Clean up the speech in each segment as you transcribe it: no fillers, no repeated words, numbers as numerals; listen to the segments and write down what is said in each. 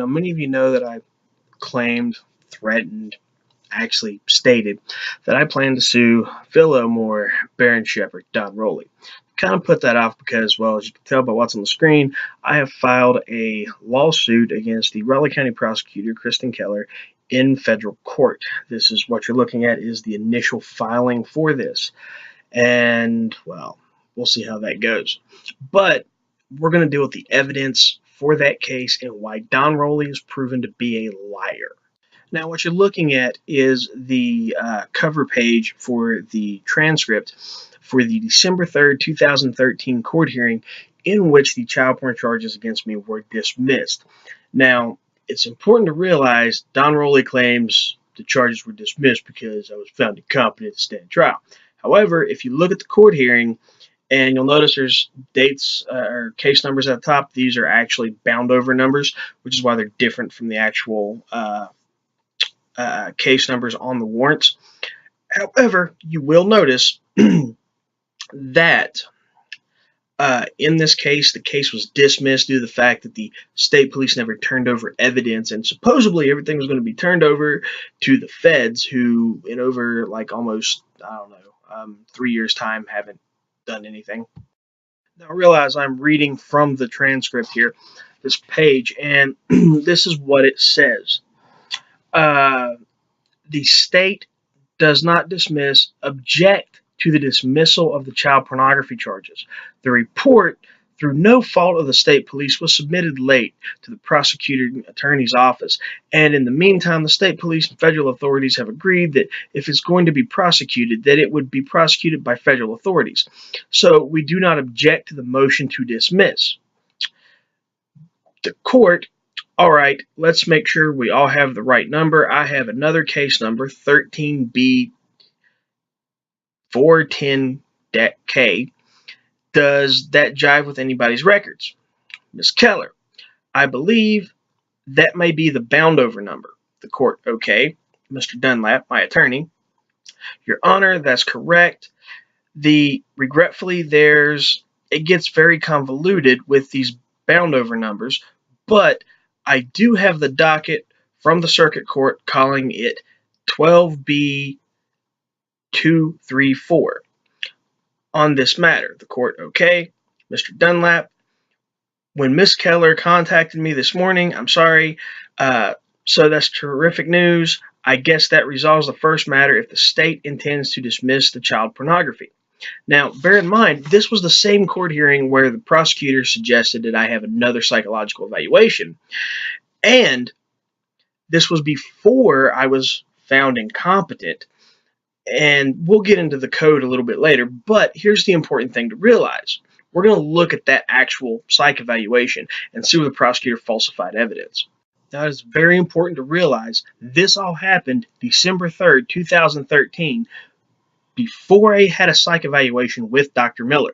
Now, many of you know that I claimed, threatened, actually stated that I plan to sue Phil Elmore, Baron Shepard, Don Roley. Kind of put that off because, well, as you can tell by what's on the screen, I have filed a lawsuit against the Raleigh County prosecutor, Kristen Keller, in federal court. This is what you're looking at is the initial filing for this. And, well, we'll see how that goes. But we're going to deal with the evidence for that case and why Don Roley is proven to be a liar. Now, what you're looking at is the cover page for the transcript for the December 3rd, 2013 court hearing in which the child porn charges against me were dismissed. Now, it's important to realize Don Roley claims the charges were dismissed because I was found incompetent to stand trial. However, if you look at the court hearing, and you'll notice there's dates or case numbers at the top, these are actually bound over numbers, which is why they're different from the actual case numbers on the warrants. However, you will notice that in this case, the case was dismissed due to the fact that the state police never turned over evidence, and supposedly everything was going to be turned over to the feds, who in over like almost, 3 years' time haven't done anything. Now realize I'm reading from the transcript here, this page, and this is what it says. The state does not dismiss, object to the dismissal of the child pornography charges. The report, through no fault of the state police, was submitted late to the prosecuting attorney's office, and in the meantime, the state police and federal authorities have agreed that if it's going to be prosecuted, that it would be prosecuted by federal authorities. So we do not object to the motion to dismiss. The court, all right, let's make sure we all have the right number. I have another case number, 13B 410K. Does that jive with anybody's records? Ms. Keller, I believe that may be the bound over number. The court, okay. Mr. Dunlap, my attorney, Your Honor, that's correct. Regretfully, it gets very convoluted with these bound over numbers, but I do have the docket from the circuit court calling it 12B 234 on this matter. The court, okay. Mr. Dunlap, when Miss Keller contacted me this morning, I'm sorry, so that's terrific news. I guess that resolves the first matter if the state intends to dismiss the child pornography. Now, bear in mind, this was the same court hearing where the prosecutor suggested that I have another psychological evaluation, and this was before I was found incompetent. And we'll get into the code a little bit later, but here's the important thing to realize. We're going to look at that actual psych evaluation and see where the prosecutor falsified evidence. Now, it's very important to realize this all happened December 3rd, 2013, before I had a psych evaluation with Dr. Miller.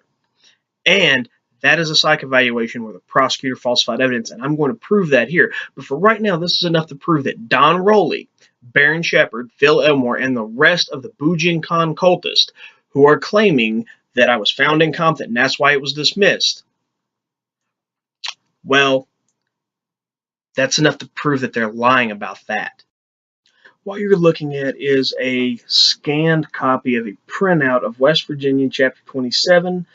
And that is a psych evaluation where the prosecutor falsified evidence, and I'm going to prove that here. But for right now, this is enough to prove that Don Roley, Baron Shepard, Phil Elmore, and the rest of the Bujin Khan cultists who are claiming that I was found incompetent and that's why it was dismissed, well, that's enough to prove that they're lying about that. What you're looking at is a scanned copy of a printout of West Virginia Chapter 27,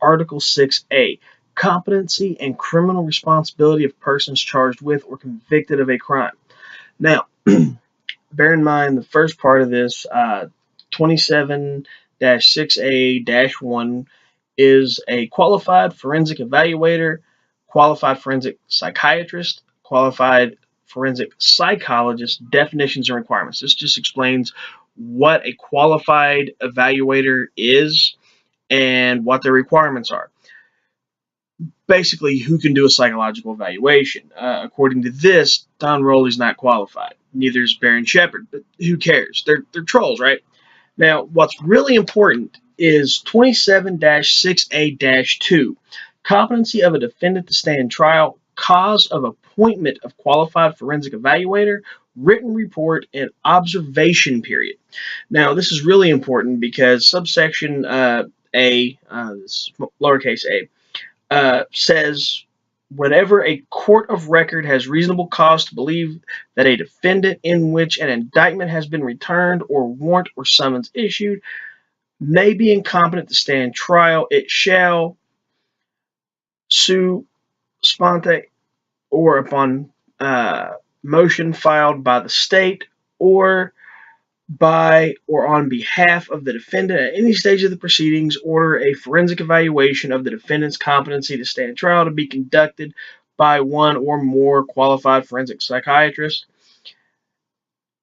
Article 6A, Competency and Criminal Responsibility of Persons Charged with or Convicted of a Crime. Now, bear in mind the first part of this, 27-6A-1 is a qualified forensic evaluator, qualified forensic psychiatrist, qualified forensic psychologist, definitions and requirements. This just explains what a qualified evaluator is and what their requirements are. Basically, who can do a psychological evaluation? According to this, Don Roley's not qualified. Neither is Baron Shepard, but who cares? They're trolls, right? Now, what's really important is 27-6A-2, competency of a defendant to stand trial, cause of appointment of qualified forensic evaluator, written report, and observation period. Now, this is really important because subsection A, lowercase a, says whenever a court of record has reasonable cause to believe that a defendant in which an indictment has been returned or warrant or summons issued may be incompetent to stand trial, it shall sue sponte or upon motion filed by the state or by or on behalf of the defendant at any stage of the proceedings, order a forensic evaluation of the defendant's competency to stand trial to be conducted by one or more qualified forensic psychiatrists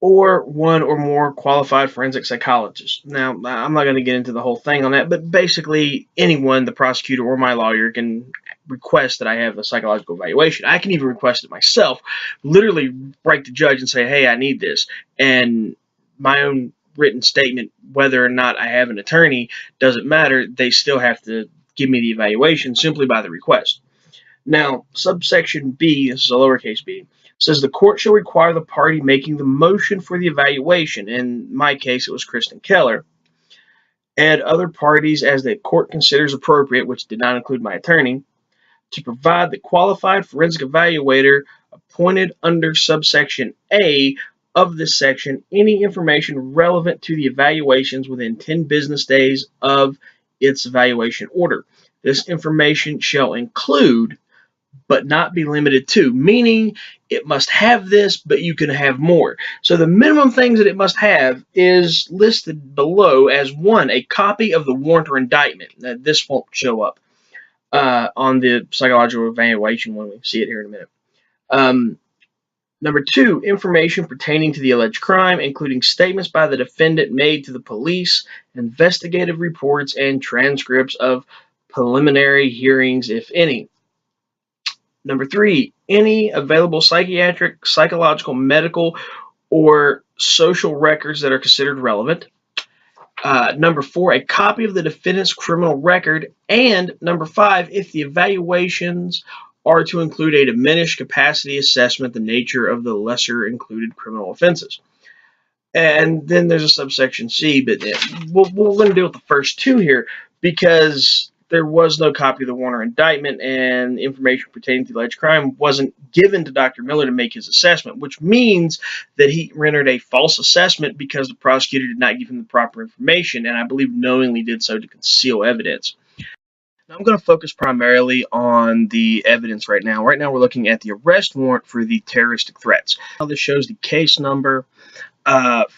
or one or more qualified forensic psychologists. Now, I'm not going to get into the whole thing on that, but basically anyone, the prosecutor or my lawyer, can request that I have a psychological evaluation. I can even request it myself, literally write the judge and say, hey, I need this. And my own written statement, whether or not I have an attorney, doesn't matter. They still have to give me the evaluation simply by the request. Now, subsection B, this is a lowercase b, says the court shall require the party making the motion for the evaluation, in my case it was Kristen Keller, and other parties as the court considers appropriate, which did not include my attorney, to provide the qualified forensic evaluator appointed under subsection A of this section any information relevant to the evaluations within 10 business days of its evaluation order. This information shall include but not be limited to, meaning it must have this, but you can have more. So the minimum things that it must have is listed below as one, a copy of the warrant or indictment. Now, this won't show up on the psychological evaluation when we see it here in a minute. Number two, information pertaining to the alleged crime, including statements by the defendant made to the police, investigative reports, and transcripts of preliminary hearings, if any. Number three, any available psychiatric, psychological, medical, or social records that are considered relevant. Number four, a copy of the defendant's criminal record. And number five, if the evaluations are to include a diminished capacity assessment, the nature of the lesser included criminal offenses. And then there's a subsection C, but we're going to deal with the first two here because there was no copy of the warrant or indictment, and information pertaining to the alleged crime wasn't given to Dr. Miller to make his assessment, which means that he rendered a false assessment because the prosecutor did not give him the proper information, and I believe knowingly did so to conceal evidence. Now, I'm going to focus primarily on the evidence right now. Right now, we're looking at the arrest warrant for the terroristic threats. Now, this shows the case number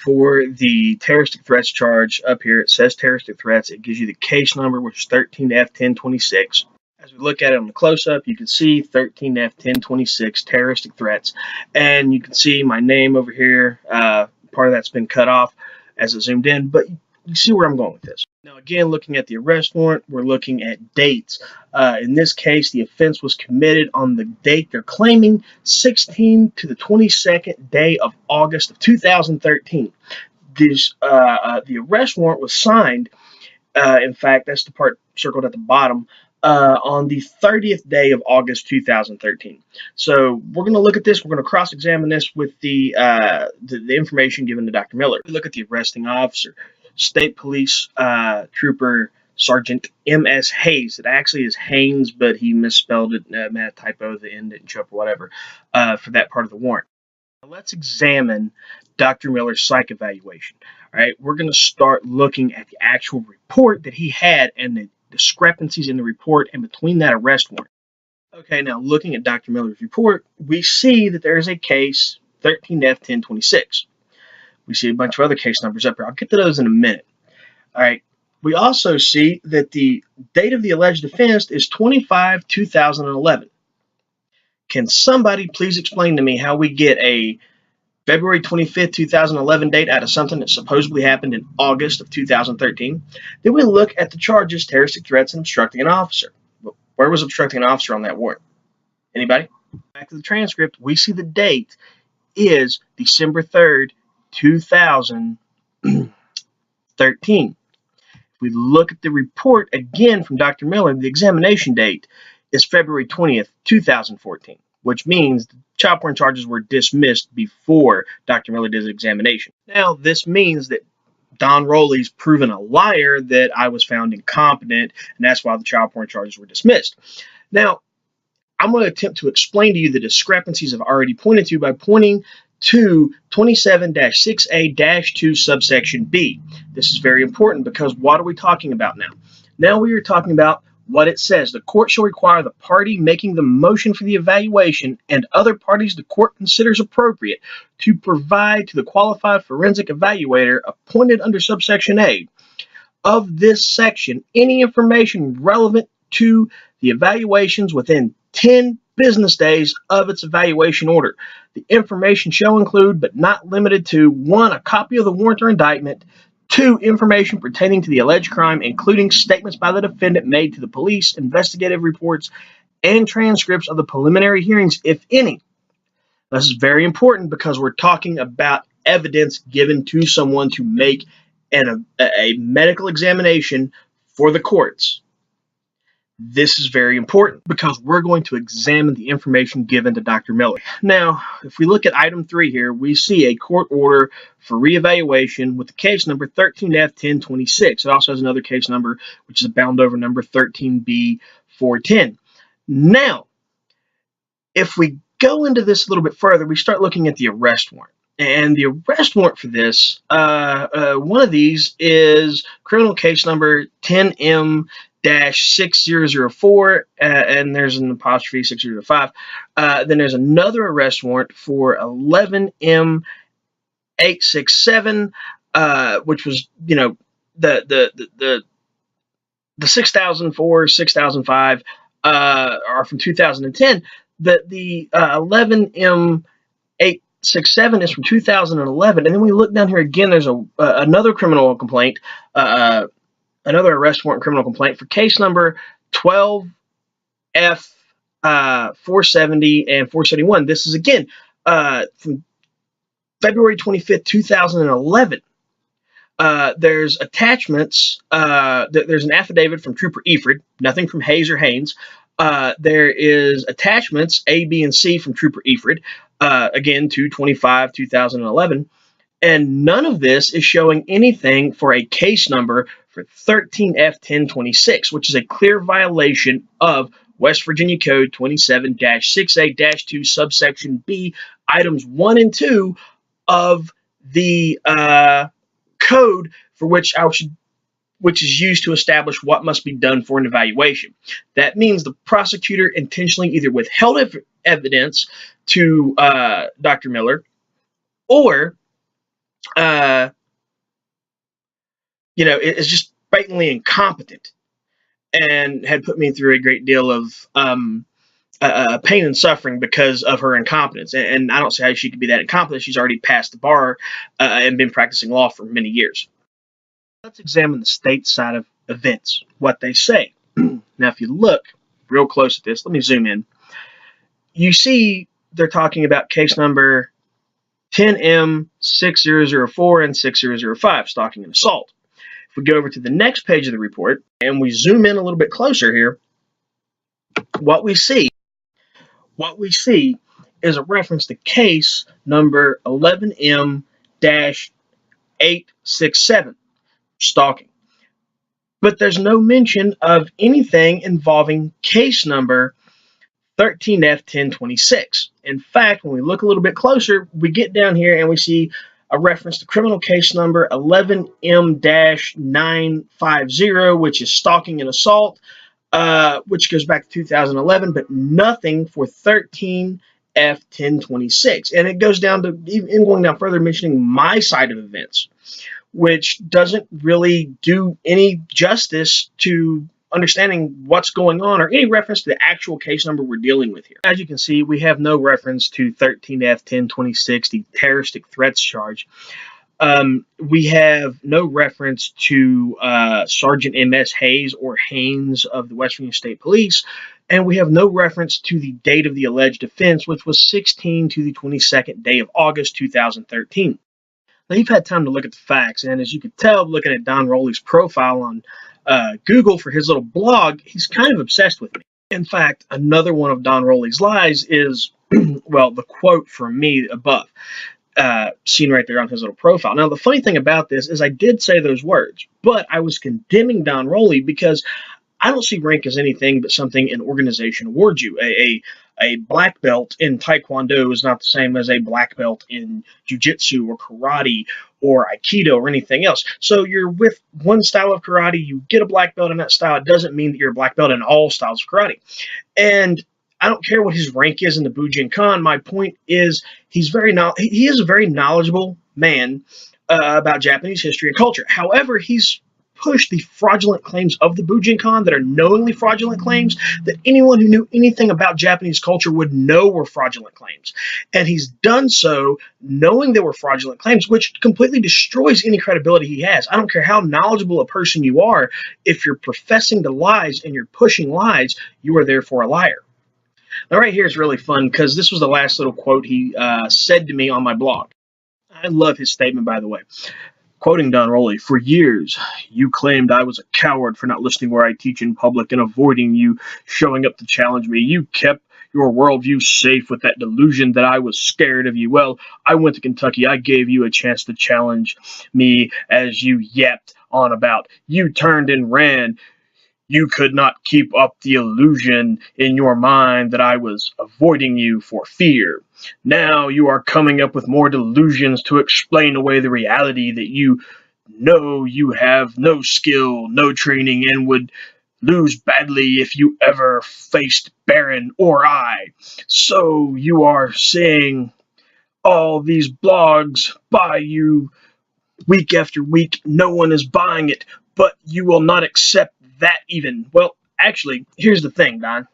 for the terroristic threats charge up here. It says terroristic threats. It gives you the case number, which is 13F1026. As we look at it on the close-up, you can see 13F1026 terroristic threats. And you can see my name over here. Part of that's been cut off as it zoomed in, but you see where I'm going with this. Now, again, looking at the arrest warrant, we're looking at dates. In this case, the offense was committed on the date they're claiming, 16 to the 22nd day of August of 2013. The arrest warrant was signed, in fact, that's the part circled at the bottom, on the 30th day of August 2013. So we're going to look at this. We're going to cross-examine this with the information given to Dr. Miller. Look at the arresting officer. State Police Trooper Sergeant M.S. Hayes. It actually is Haynes, but he misspelled it, had a typo at the end, didn't show up or whatever, for that part of the warrant. Now let's examine Dr. Miller's psych evaluation. All right, we're going to start looking at the actual report that he had and the discrepancies in the report and between that arrest warrant. Okay, now looking at Dr. Miller's report, we see that there is a case 13F1026. We see a bunch of other case numbers up here. I'll get to those in a minute. All right. We also see that the date of the alleged offense is 25/2011. Can somebody please explain to me how we get a February 25th, 2011 date out of something that supposedly happened in August of 2013? Then we look at the charges, terroristic threats, and obstructing an officer. Where was obstructing an officer on that warrant? Anybody? Back to the transcript, we see the date is December 3rd, 2013. If we look at the report again from Dr. Miller, the examination date is February 20th, 2014, which means the child porn charges were dismissed before Dr. Miller did his examination. Now, this means that Don Roley's proven a liar, that I was found incompetent, and that's why the child porn charges were dismissed. Now, I'm going to attempt to explain to you the discrepancies I've already pointed to by pointing to 27-6A-2 subsection B. This is very important because what are we talking about now? Now we are talking about what it says. The court shall require the party making the motion for the evaluation and other parties the court considers appropriate to provide to the qualified forensic evaluator appointed under subsection A of this section any information relevant to the evaluations within 10 business days of its evaluation order. The information shall include, but not limited to, 1, a copy of the warrant or indictment, 2, information pertaining to the alleged crime, including statements by the defendant made to the police, investigative reports, and transcripts of the preliminary hearings, if any. This is very important because we're talking about evidence given to someone to make a medical examination for the courts. This is very important because we're going to examine the information given to Dr. Miller. Now, if we look at item 3 here, we see a court order for reevaluation with the case number 13F1026. It also has another case number, which is a bound over number 13B410. Now, if we go into this a little bit further, we start looking at the arrest warrant. And the arrest warrant for this, one of these is criminal case number 10M-6004, and there's an apostrophe 6005. Then there's another arrest warrant for 11M-867, which was, the 6004, 6005 are from 2010. The 11M-867 is from 2011, and then we look down here again. There's another criminal complaint, another arrest warrant criminal complaint for case number 12F470 and 471. This is again from February 25th, 2011. There's attachments. There's an affidavit from Trooper Efred, nothing from Hayes or Haynes. There is attachments A, B, and C from Trooper Efred, again, 2/25/2011, and none of this is showing anything for a case number for 13F1026, which is a clear violation of West Virginia Code 27-6A-2 subsection B, items 1 and 2 of the code for which is used to establish what must be done for an evaluation. That means the prosecutor intentionally either withheld evidence to Dr. Miller, or is just blatantly incompetent and had put me through a great deal of pain and suffering because of her incompetence. And I don't see how she could be that incompetent. She's already passed the bar and been practicing law for many years. Let's examine the state side of events, what they say. Now, if you look real close at this, let me zoom in. You see they're talking about case number 10M-6004 and 6005, stalking and assault. If we go over to the next page of the report and we zoom in a little bit closer here, what we see is a reference to case number 11M-867, stalking. But there's no mention of anything involving case number 13F1026. In fact, when we look a little bit closer, we get down here and we see a reference to criminal case number 11M-950, which is stalking and assault, which goes back to 2011, but nothing for 13F1026. And it goes down to, even going down further, mentioning my side of events, which doesn't really do any justice to understanding what's going on or any reference to the actual case number we're dealing with here. As you can see, we have no reference to 13F1026, the terroristic threats charge. We have no reference to Sergeant M.S. Hayes or Haynes of the West Virginia State Police, and we have no reference to the date of the alleged offense, which was 16 to the 22nd day of August 2013. Now, you've had time to look at the facts, and as you can tell, looking at Don Roley's profile on Google for his little blog, he's kind of obsessed with me. In fact, another one of Don Roley's lies is, well, the quote from me above, seen right there on his little profile. Now, the funny thing about this is I did say those words, but I was condemning Don Roley because I don't see rank as anything but something an organization awards you. A black belt in Taekwondo is not the same as a black belt in Jiu-Jitsu or karate or Aikido or anything else. So you're with one style of karate, you get a black belt in that style. It doesn't mean that you're a black belt in all styles of karate. And I don't care what his rank is in the Bujinkan. My point is he is a very knowledgeable man about Japanese history and culture. However, he's pushed the fraudulent claims of the Bujinkan that are knowingly fraudulent claims that anyone who knew anything about Japanese culture would know were fraudulent claims. And he's done so knowing they were fraudulent claims, which completely destroys any credibility he has. I don't care how knowledgeable a person you are. If you're professing the lies and you're pushing lies, you are therefore a liar. Now, right here is really fun because this was the last little quote he said to me on my blog. I love his statement, by the way. Quoting Don Roley, "For years, you claimed I was a coward for not listening where I teach in public and avoiding you showing up to challenge me. You kept your worldview safe with that delusion that I was scared of you. Well, I went to Kentucky. I gave you a chance to challenge me as you yapped on about. You turned and ran. You could not keep up the illusion in your mind that I was avoiding you for fear. Now you are coming up with more delusions to explain away the reality that you know you have no skill, no training, and would lose badly if you ever faced Baron or I. So you are saying all these blogs by you week after week, no one is buying it, but you will not accept that even. Well, actually, here's the thing, Don.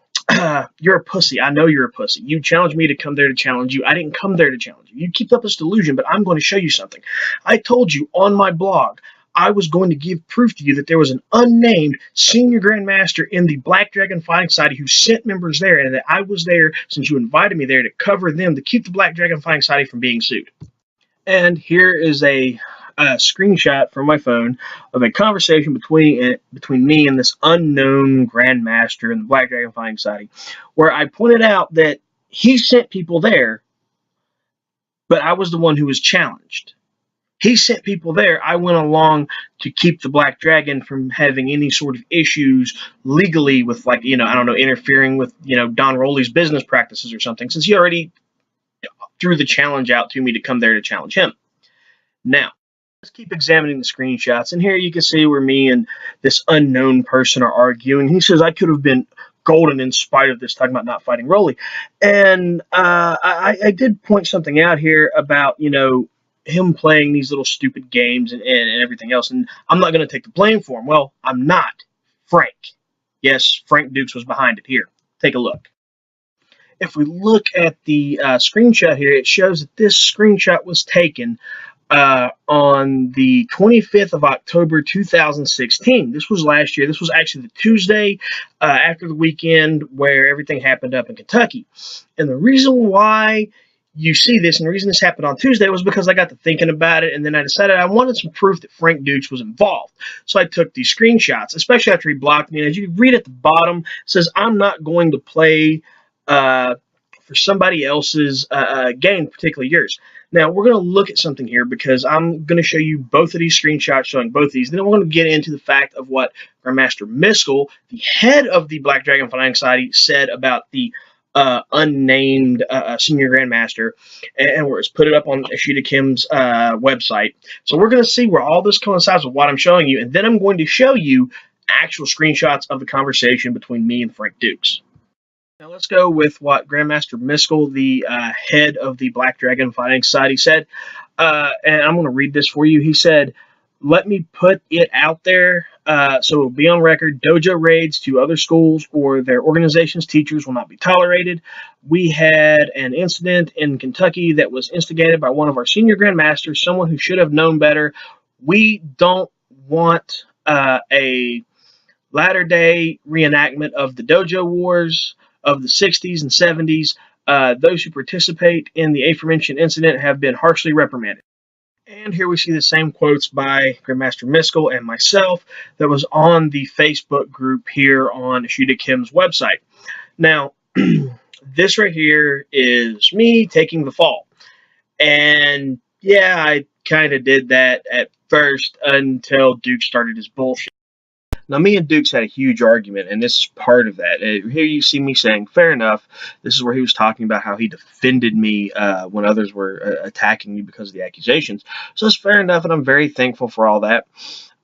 You're a pussy. I know you're a pussy. You challenged me to come there to challenge you. I didn't come there to challenge you. You keep up this delusion, but I'm going to show you something. I told you on my blog I was going to give proof to you that there was an unnamed senior grandmaster in the Black Dragon Fighting Society who sent members there, and that I was there since you invited me there to cover them to keep the Black Dragon Fighting Society from being sued. And here is a screenshot from my phone of a conversation between me and this unknown grandmaster in the Black Dragon Fighting Society, where I pointed out that he sent people there, but I was the one who was challenged. He sent people there. I went along to keep the Black Dragon from having any sort of issues legally with, like, I don't know, interfering with, Don Roley's business practices or something, since he already threw the challenge out to me to come there to challenge him. Now, let's keep examining the screenshots, and here you can see where me and this unknown person are arguing. He says I could have been golden in spite of this, talking about not fighting Roley. And I did point something out here about, him playing these little stupid games and everything else, and I'm not going to take the blame for him. Well, I'm not. Frank. Yes, Frank Dux was behind it. Here, take a look. If we look at the screenshot here, it shows that this screenshot was taken on the 25th of October 2016. This was last year. This was actually the Tuesday after the weekend where everything happened up in Kentucky. And the reason why you see this, and the reason this happened on Tuesday, was because I got to thinking about it, and then I decided I wanted some proof that Frank Dux was involved. So I took these screenshots, especially after he blocked me. And as you read at the bottom, it says, "I'm not going to play for somebody else's game, particularly yours." Now, we're going to look at something here because I'm going to show you both of these screenshots showing both of these. Then we're going to get into the fact of what Grandmaster Miskell, the head of the Black Dragon Fighting Society, said about the unnamed senior grandmaster, and where it's put it up on Ashita Kim's website. So we're going to see where all this coincides with what I'm showing you, and then I'm going to show you actual screenshots of the conversation between me and Frank Dux. Now let's go with what Grandmaster Miskell, the head of the Black Dragon Fighting Society, said. And I'm going to read this for you. He said, "Let me put it out there so it will be on record. Dojo raids to other schools or their organization's teachers will not be tolerated. We had an incident in Kentucky that was instigated by one of our senior grandmasters, someone who should have known better. We don't want a latter-day reenactment of the dojo wars of the 60s and 70s. Those who participate in the aforementioned incident have been harshly reprimanded." And here we see the same quotes by Grandmaster Miskell and myself that was on the Facebook group here on Ashita Kim's website. Now, this right here is me taking the fall. And yeah, I kind of did that at first until Duke started his bullshit. Now, me and Dukes had a huge argument, and this is part of that. Here you see me saying, fair enough. This is where he was talking about how he defended me when others were attacking me because of the accusations. So it's fair enough, and I'm very thankful for all that.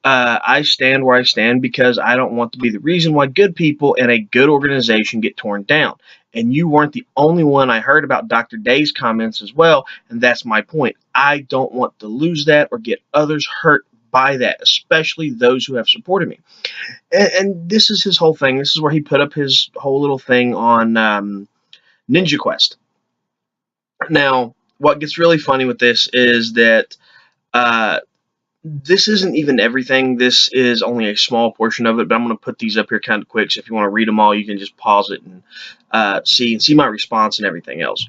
I stand where I stand because I don't want to be the reason why good people and a good organization get torn down. And you weren't the only one. I heard about Dr. Day's comments as well, and that's my point. I don't want to lose that or get others hurt by that, especially those who have supported me. And this is his whole thing. This is where he put up his whole little thing on Ninja Quest. Now, what gets really funny with this is that this isn't even everything. This is only a small portion of it, but I'm going to put these up here kind of quick. So if you want to read them all, you can just pause it and see my response and everything else.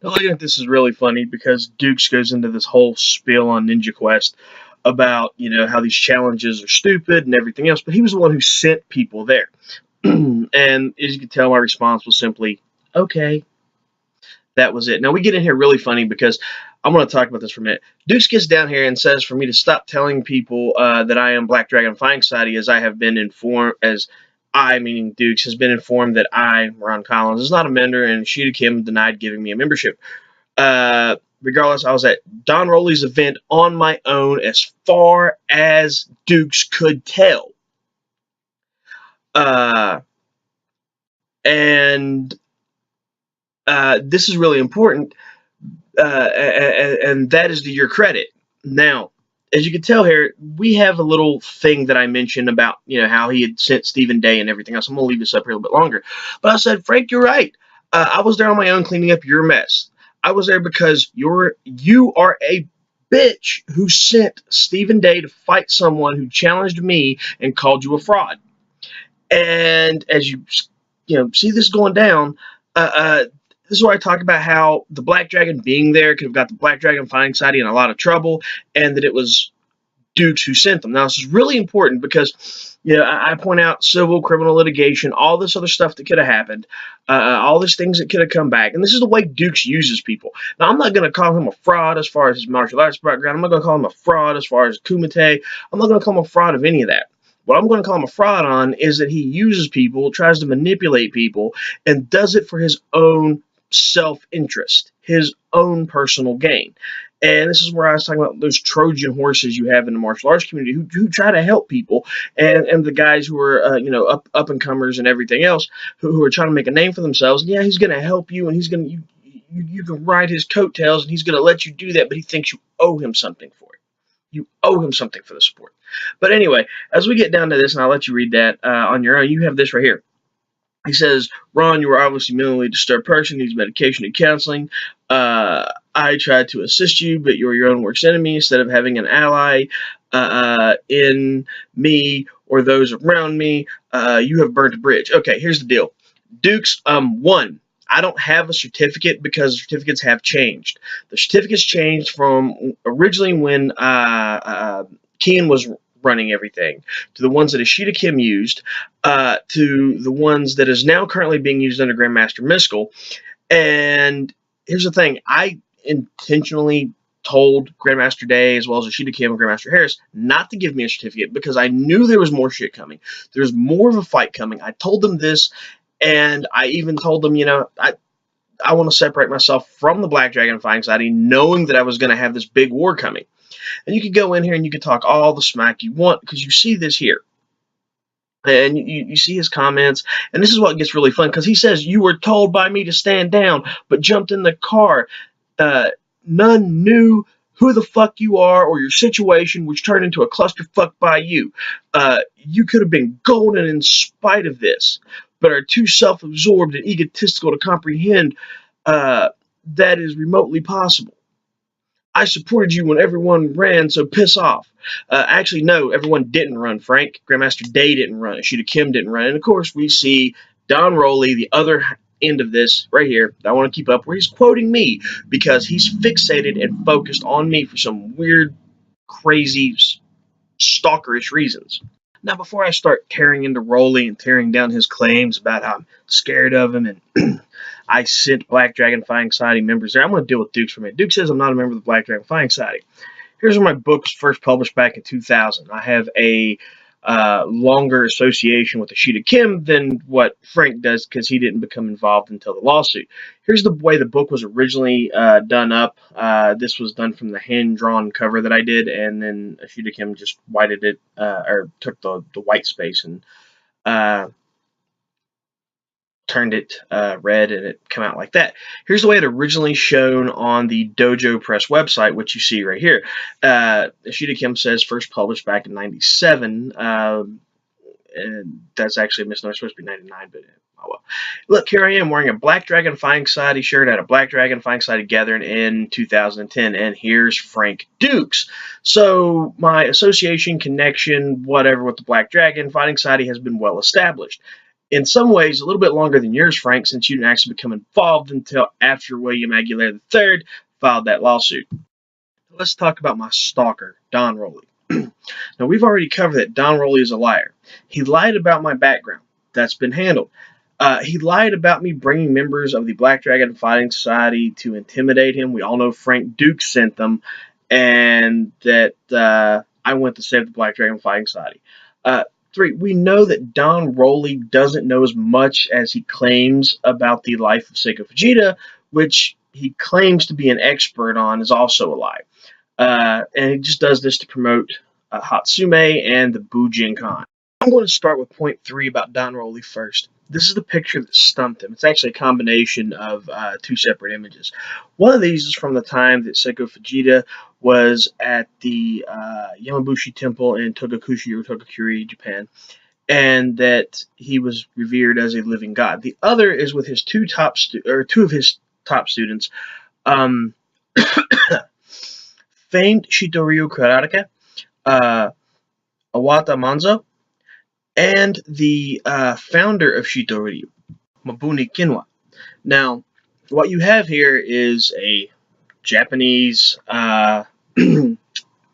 Now, I think this is really funny because Dukes goes into this whole spiel on Ninja Quest about, how these challenges are stupid and everything else, but he was the one who sent people there. And as you can tell, my response was simply, okay. That was it. Now, we get in here really funny because I'm going to talk about this for a minute. Dukes gets down here and says for me to stop telling people that I am Black Dragon Fighting Society, as I have been informed, as I, meaning Dukes, has been informed that I, Ron Collins, is not a member, and Sheeta Kim denied giving me a membership. Regardless, I was at Don Roley's event on my own as far as Dukes could tell. And this is really important, and that is to your credit. Now, as you can tell here, we have a little thing that I mentioned about, how he had sent Stephen Day and everything else. I'm going to leave this up here a little bit longer. But I said, Frank, you're right. I was there on my own cleaning up your mess. I was there because you are a bitch who sent Stephen Day to fight someone who challenged me and called you a fraud. And as you see this going down, this is where I talk about how the Black Dragon being there could have got the Black Dragon Fighting Society in a lot of trouble, and that it was Dukes who sent them. Now, this is really important because, I point out civil, criminal litigation, all this other stuff that could have happened, all these things that could have come back. And this is the way Dukes uses people. Now, I'm not going to call him a fraud as far as his martial arts background. I'm not going to call him a fraud as far as Kumite. I'm not going to call him a fraud of any of that. What I'm going to call him a fraud on is that he uses people, tries to manipulate people, and does it for his own self-interest, his own personal gain. And this is where I was talking about those Trojan horses you have in the martial arts community who try to help people, and the guys who are up and comers and everything else who are trying to make a name for themselves. Yeah, he's going to help you, and he's going to you can ride his coattails, and he's going to let you do that, but he thinks you owe him something for it. You owe him something for the support. But anyway, as we get down to this, and I'll let you read that on your own, you have this right here. He says, Ron, you are obviously a mentally disturbed person, needs medication and counseling. I tried to assist you, but you're your own worst enemy. Instead of having an ally in me or those around me, you have burnt a bridge. Okay, here's the deal. Dukes, one, I don't have a certificate because certificates have changed. The certificates changed from originally when Kian was running everything, to the ones that Ishida Kim used, to the ones that is now currently being used under Grandmaster Miskell. And here's the thing, I intentionally told Grandmaster Day as well as Ishida Kim and Grandmaster Harris not to give me a certificate because I knew there was more shit coming. There's more of a fight coming. I told them this, and I even told them, I want to separate myself from the Black Dragon Fighting Society, knowing that I was going to have this big war coming. And you could go in here and you could talk all the smack you want because you see this here. And you see his comments. And this is what gets really fun because he says, you were told by me to stand down, but jumped in the car. None knew who the fuck you are or your situation, which turned into a clusterfuck by you. You could have been golden in spite of this, but are too self-absorbed and egotistical to comprehend that is remotely possible. I supported you when everyone ran, so piss off. Actually, no, everyone didn't run, Frank. Grandmaster Day didn't run. Ishida Kim didn't run. And, of course, we see Don Roley, the other end of this right here that I want to keep up, where he's quoting me because he's fixated and focused on me for some weird, crazy, stalkerish reasons. Now, before I start tearing into Roley and tearing down his claims about how I'm scared of him and I sent Black Dragon Fighting Society members there, I'm going to deal with Dukes for a minute. Duke says I'm not a member of the Black Dragon Fighting Society. Here's where my book was first published back in 2000. I have a longer association with Ashita Kim than what Frank does, because he didn't become involved until the lawsuit. Here's the way the book was originally done up. This was done from the hand-drawn cover that I did, and then Ashita Kim just whited it, or took the white space and turned it red, and it came out like that. Here's the way it originally shown on the Dojo Press website, which you see right here. Ashita Kim says first published back in '97, and that's actually a misnomer. It's supposed to be '99, but oh well. Look, here I am wearing a Black Dragon Fighting Society shirt at a Black Dragon Fighting Society gathering in 2010, and here's Frank Dux. So my association, connection, whatever, with the Black Dragon Fighting Society has been well established. In some ways, a little bit longer than yours, Frank, since you didn't actually become involved until after William Aguilera III filed that lawsuit. Let's talk about my stalker, Don Roley. Now, we've already covered that Don Roley is a liar. He lied about my background. That's been handled. He lied about me bringing members of the Black Dragon Fighting Society to intimidate him. We all know Frank Dux sent them, and that I went to save the Black Dragon Fighting Society. 3, we know that Don Roley doesn't know as much as he claims about the life of Seiko Fujita, which he claims to be an expert on, is also a lie. And he just does this to promote Hatsume and the Bujinkan. I'm going to start with point 3 about Don Roley first. This is the picture that stumped him. It's actually a combination of 2 separate images. One of these is from the time that Seiko Fujita was at the Yamabushi Temple in Togakushi or Togakuri, Japan, and that he was revered as a living god. The other is with his two of his top students, famed Shitoryu Karateka, Awata Manzo, and the founder of Shitoryu, Mabuni Kinwa. Now, what you have here is a Japanese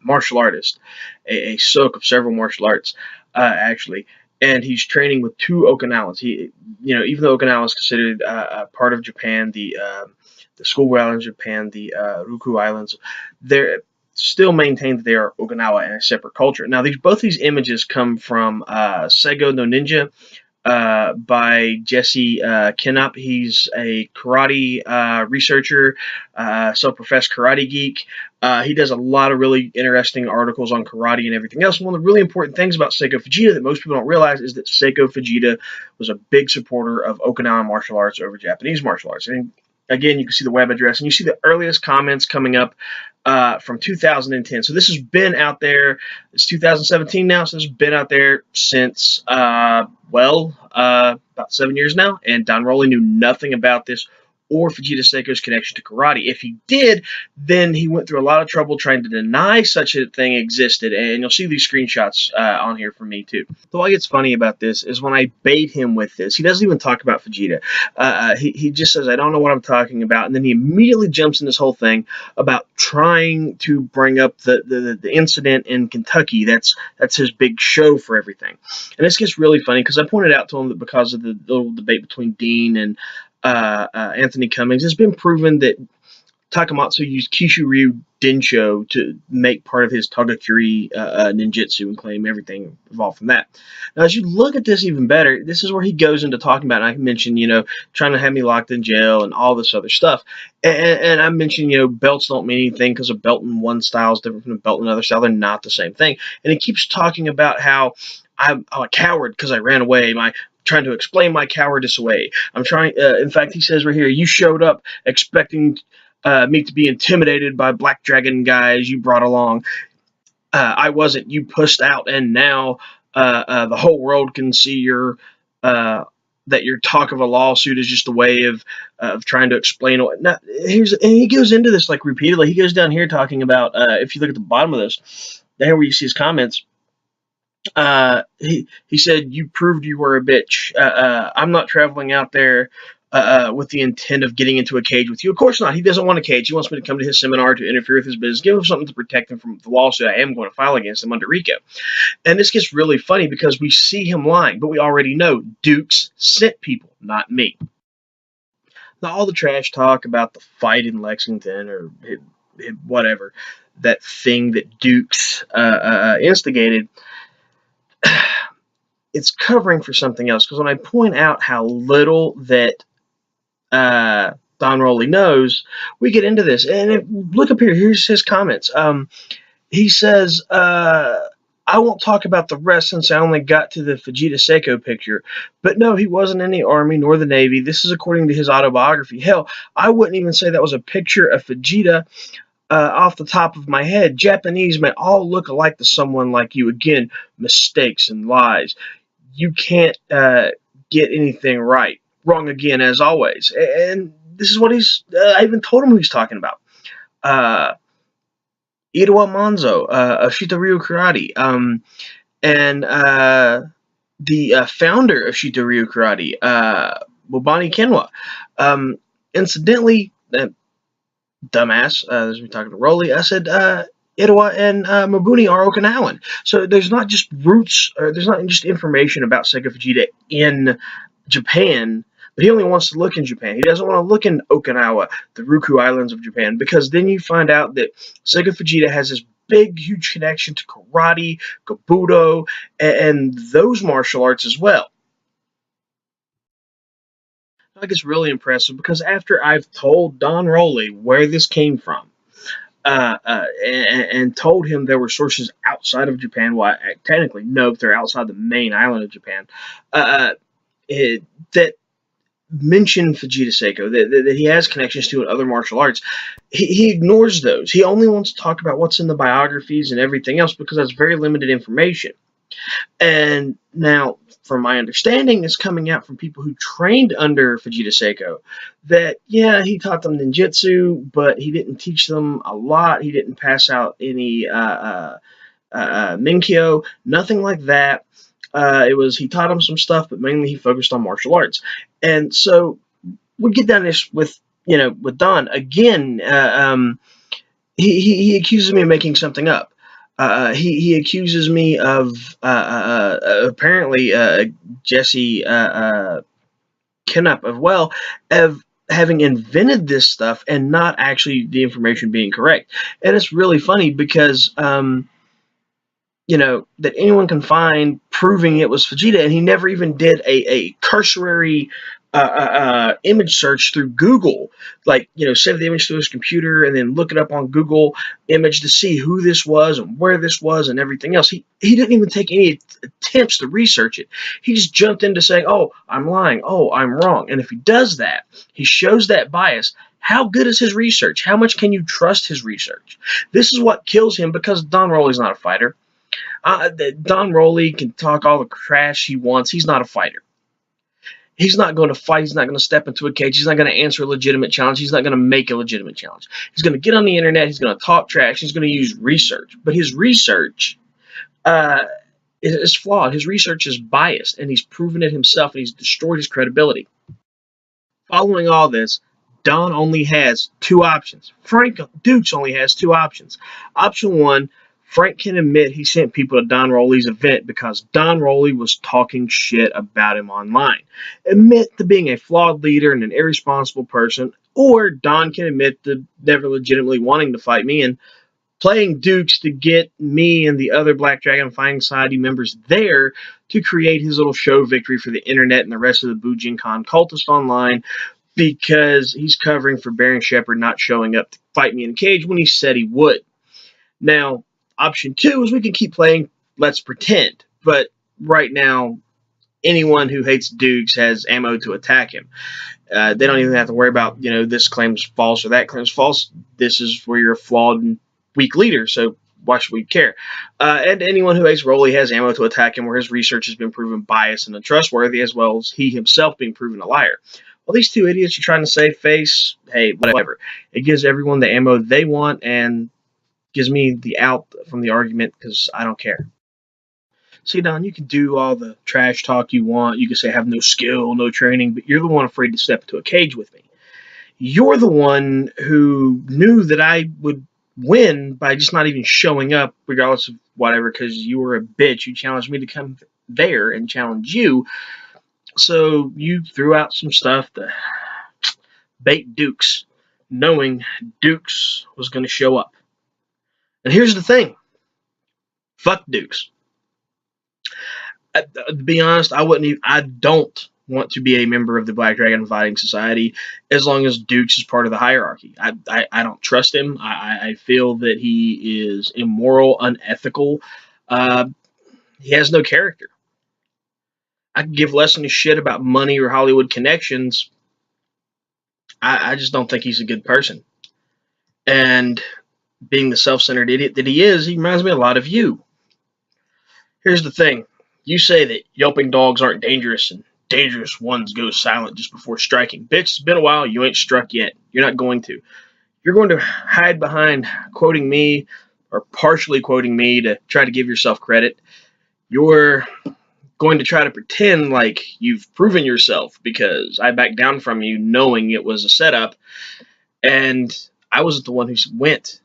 martial artist, a soak of several martial arts, actually, and he's training with 2 Okinawans. Even though Okinawa is considered part of Japan, the Schoolboy Islands of Japan, the Ryukyu Islands, they're still maintain that they are Okinawa and a separate culture. Now, both these images come from Seigo no Ninja by Jesse Kinnop. He's a karate researcher, self-professed karate geek. He does a lot of really interesting articles on karate and everything else. One of the really important things about Seiko Fujita that most people don't realize is that Seiko Fujita was a big supporter of Okinawan martial arts over Japanese martial arts. And again, you can see the web address, and you see the earliest comments coming up from 2010. So this has been out there. It's 2017 now, so this has been out there since, about 7 years now. And Don Roley knew nothing about this or Fujita Seiko's connection to karate. If he did, then he went through a lot of trouble trying to deny such a thing existed, and you'll see these screenshots on here from me too. So what gets funny about this is when I bait him with this, he doesn't even talk about Fujita. He just says, I don't know what I'm talking about, and then he immediately jumps in this whole thing about trying to bring up the incident in Kentucky. That's his big show for everything. And this gets really funny because I pointed out to him that because of the little debate between Dean and Anthony Cummings, it's been proven that Takamatsu used Kishu Ryu Densho to make part of his Togakuri ninjutsu and claim everything evolved from that. Now, as you look at this even better, this is where he goes into talking about, and I mentioned, trying to have me locked in jail and all this other stuff. And I mentioned, belts don't mean anything because a belt in one style is different from a belt in another style. They're not the same thing. And he keeps talking about how I'm a coward because I ran away. Trying to explain my cowardice away. I'm trying. In fact, he says right here, you showed up expecting me to be intimidated by Black Dragon guys you brought along. I wasn't. You pushed out, and now the whole world can see that your talk of a lawsuit is just a way of trying to explain. And he goes into this like repeatedly. He goes down here talking about if you look at the bottom of this, there where you see his comments. He said, you proved you were a bitch. I'm not traveling out there with the intent of getting into a cage with you. Of course not. He doesn't want a cage. He wants me to come to his seminar to interfere with his business, give him something to protect him from the lawsuit I am going to file against him under RICO. And this gets really funny because we see him lying, but we already know Dux sent people, not me. Now, all the trash talk about the fight in Lexington or whatever, that thing that Dux instigated, it's covering for something else. Because when I point out how little that Don Roley knows, we get into this. And look up here. Here's his comments. He says, I won't talk about the rest since I only got to the Vegeta Seiko picture. But no, he wasn't in the Army nor the Navy. This is according to his autobiography. Hell, I wouldn't even say that was a picture of Vegeta off the top of my head. Japanese may all look alike to someone like you. Again, mistakes and lies. You can't get anything right. Wrong again, as always. And this is what I even told him who he's talking about. Irawa Manzo of Shito Ryu Karate, and the founder of Shito Ryu Karate, Bobani Kenwa. Incidentally, dumbass, as we talking to Roley, I said Irawa and Mabuni are Okinawan. So there's not just roots, or there's not just information about Sega Vegeta in Japan, but he only wants to look in Japan. He doesn't want to look in Okinawa, the Ryukyu Islands of Japan, because then you find out that Sega Vegeta has this big, huge connection to karate, kabuto, and those martial arts as well. I think it's really impressive because after I've told Don Roley where this came from, and told him there were sources outside of Japan, well, technically, no, they're outside the main island of Japan, that mention Vegeta Seiko, that he has connections to in other martial arts. He ignores those. He only wants to talk about what's in the biographies and everything else because that's very limited information. And now, from my understanding, it's coming out from people who trained under Vegeta Seiko that, yeah, he taught them ninjutsu, but he didn't teach them a lot. He didn't pass out any Minkyo, nothing like that. He taught them some stuff, but mainly he focused on martial arts. And so we get down this with Don again. He accuses me of making something up. He accuses me of apparently Jesse Kennop as well of having invented this stuff and not actually the information being correct. And it's really funny because that anyone can find proving it was Vegeta, and he never even did a cursory image search through Google, like, save the image to his computer and then look it up on Google image to see who this was and where this was and everything else. He didn't even take any attempts to research it. He just jumped into saying, oh, I'm lying, oh, I'm wrong. And if he does that, he shows that bias. How good is his research? How much can you trust his research? This is what kills him, because Don Roley's not a fighter. Don Roley can talk all the trash he wants. He's not a fighter. He's not going to fight. He's not going to step into a cage. He's not going to answer a legitimate challenge. He's not going to make a legitimate challenge. He's going to get on the internet. He's going to talk trash. He's going to use research. But his research is flawed. His research is biased, and he's proven it himself, and he's destroyed his credibility. Following all this, Don only has two options. Frank Dux only has two options. Option one, Frank can admit he sent people to Don Roley's event because Don Roley was talking shit about him online. Admit to being a flawed leader and an irresponsible person, or Don can admit to never legitimately wanting to fight me and playing Dukes to get me and the other Black Dragon Fighting Society members there to create his little show victory for the internet and the rest of the Bujinkan cultist online, because he's covering for Baron Shepard not showing up to fight me in a cage when he said he would. Now, option two is we can keep playing Let's Pretend, but right now, anyone who hates Dukes has ammo to attack him. They don't even have to worry about, this claim's false or that claim's false. This is where you're a flawed and weak leader, so why should we care? And anyone who hates Roley has ammo to attack him, where his research has been proven biased and untrustworthy, as well as he himself being proven a liar. Well, these two idiots you're trying to save face, hey, whatever. It gives everyone the ammo they want and gives me the out from the argument because I don't care. See, Don, you can do all the trash talk you want. You can say I have no skill, no training, but you're the one afraid to step into a cage with me. You're the one who knew that I would win by just not even showing up, regardless of whatever, because you were a bitch. You challenged me to come there and challenge you. So you threw out some stuff to bait Dukes, knowing Dukes was going to show up. And here's the thing. Fuck Dukes. To be honest, I don't want to be a member of the Black Dragon Fighting Society as long as Dux is part of the hierarchy. I don't trust him. I feel that he is immoral, unethical. Uh, he has no character. I could give less than a shit about money or Hollywood connections. I just don't think he's a good person. And being the self-centered idiot that he is, he reminds me a lot of you. Here's the thing. You say that yelping dogs aren't dangerous and dangerous ones go silent just before striking. Bitch, it's been a while. You ain't struck yet. You're not going to. You're going to hide behind quoting me or partially quoting me to try to give yourself credit. You're going to try to pretend like you've proven yourself because I backed down from you knowing it was a setup, and I wasn't the one who went.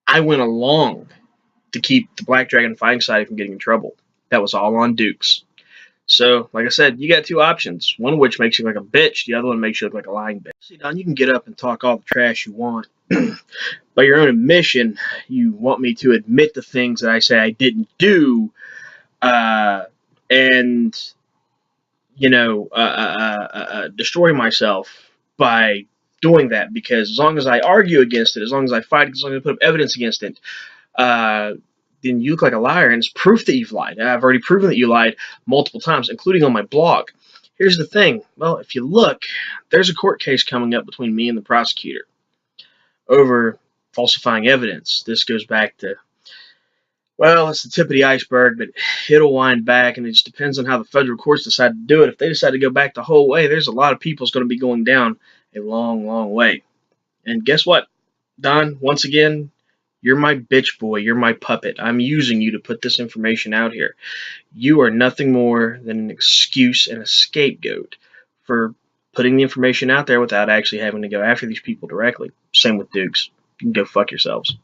I went along to keep the Black Dragon Fighting Society from getting in trouble. That was all on Dux. So, like I said, you got two options. One of which makes you look like a bitch. The other one makes you look like a lying bitch. See, Don, you can get up and talk all the trash you want. By your own admission, you want me to admit the things that I say I didn't do, and destroy myself by doing that. Because as long as I argue against it, as long as I fight, as long as I put up evidence against it, then you look like a liar, and it's proof that you've lied. I've already proven that you lied multiple times, including on my blog. Here's the thing. Well, if you look, there's a court case coming up between me and the prosecutor over falsifying evidence. This goes back to, well, it's the tip of the iceberg, but it'll wind back, and it just depends on how the federal courts decide to do it. If they decide to go back the whole way, there's a lot of people's going to be going down a long, long way. And guess what, Don? Once again, you're my bitch boy. You're my puppet. I'm using you to put this information out here. You are nothing more than an excuse and a scapegoat for putting the information out there without actually having to go after these people directly. Same with Dukes. You can go fuck yourselves.